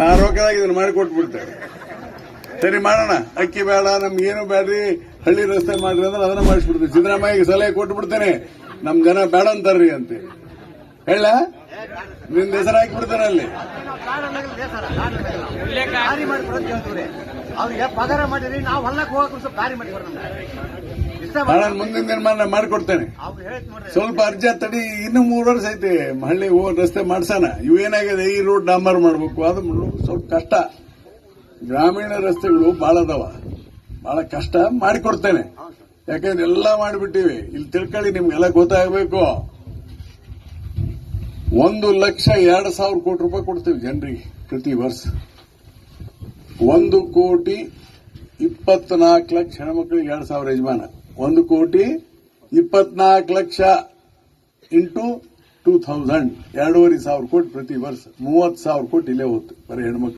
ಆ ರೊಕ್ಕದಾಗ ಇದನ್ನ ಮಾಡಿಕೊಟ್ಬಿಡ್ತೇವೆ. ಸರಿ ಮಾಡೋಣ, ಅಕ್ಕಿ ಬೇಡ ನಮ್ಗೇನು ಬೇಡ್ರಿ, ಹಳ್ಳಿ ರಸ್ತೆ ಮಾಡ್ರಿ ಅಂದ್ರೆ ಅದನ್ನ ಮಾಡಿಸ್ಬಿಡ್ತೀವಿ. ಸಿದ್ದರಾಮಯ್ಯಗೆ ಸಲಹೆ ಕೊಟ್ಬಿಡ್ತೇನೆ, ನಮ್ ಜನ ಬೇಡ ಅಂತಾರ್ರಿ ಅಂತ ಹೇಳ, ನಿನ್ ಹೆಸರು ಹಾಕಿಬಿಡ್ತಾನೆ ಅಲ್ಲಿ. ಅವ್ರಿಗೆ ಪಗಾರ ಮಾಡಿರಿ, ನಾವು ಹೊಲಕ್ಕೆ ಹೋಗಕ್ಕೆ ಸ್ವಲ್ಪ ದಾರಿ ಮಾಡಿ ನಾನು ಮುಂದಿನ ದಿನ ಮಾಡಿಕೊಡ್ತೇನೆ. ಸ್ವಲ್ಪ ಅರ್ಜಿ ತಡಿ, ಇನ್ನು 3 ವರ್ಷ ಐತಿ ಹಳ್ಳಿ ರಸ್ತೆ ಮಾಡ್ಸೋಣ. ಇವೇನಾಗಿದೆ, ಈ ರೋಡ್ ಡಾಂಬರ್ ಮಾಡ್ಬೇಕು, ಅದು ಸ್ವಲ್ಪ ಕಷ್ಟ. ಗ್ರಾಮೀಣ ರಸ್ತೆಗಳು ಬಹಳ ಅದಾವ, ಬಹಳ ಕಷ್ಟ. ಮಾಡಿಕೊಡ್ತೇನೆ, ಯಾಕಂದ್ರೆ ಎಲ್ಲಾ ಮಾಡಿಬಿಟ್ಟಿವಿ. ಇಲ್ಲಿ ತಿಳ್ಕೊಳ್ಳಿ, ನಿಮ್ಗೆಲ್ಲ ಗೊತ್ತಾಗಬೇಕು. 1,02,000 ಕೋಟಿ ರೂಪಾಯಿ ಕೊಡ್ತೀವಿ ಜನರಿಗೆ ಪ್ರತಿ ವರ್ಷ. 1,24,00,000 ಹೆಣ್ಮಕ್ಳಿಗೆ 2,000 ಯಜಮಾನ. 1,24,00,000 ಇಂಟು 2,000 2,500 ಕೋಟಿ ಪ್ರತಿ ವರ್ಷ. 30,000 ಕೋಟಿ ಇಲ್ಲೇ ಹೋಗ್ತು ಬರೀ ಹೆಣ್ಮಕ್ಳು.